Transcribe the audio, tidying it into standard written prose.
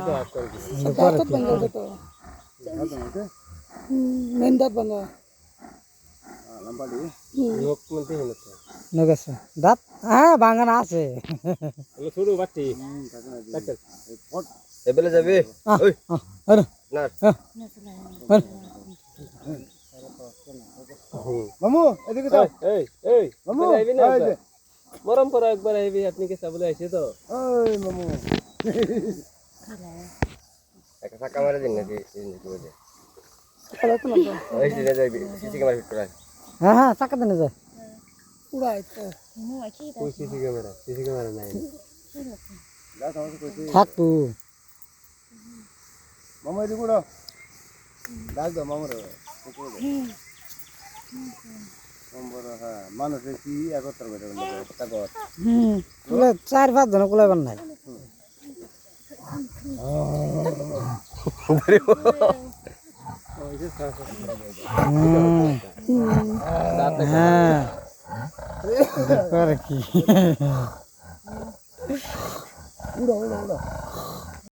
দাঁত ভাঙা তো মেন দাঁত ভাঙা নগেছে দাঁত হ্যাঁ ভাঙানো আছে শুরু বাটি এবেলে যাবে ওই না মামু এদিকে যাও এই এই মামু আইবি না এই যে মরম করে একবার আইবি আপনি কে সাবলে আইছে তো ওই মামু একটা টাকা মারা দিন নাকি বুঝে খেলা তো না ওই দিনে যাইবি সিসি ক্যামেরা ফিট করা হ্যাঁ হ্যাঁ চাকা দেনে যায় উড়াই তো ওই সিসি ক্যামেরা নাই যা তোমাকে কইছি থাক তু মামু এদিকে উড়ো ডাক দাও মামুরে নম্বর হ্যাঁ মানুষের কি একত্র করে তাকত কুলে 4-5 জন কুলাইবার নাই হ্যাঁ কি উড়ো উড়ো উড়ো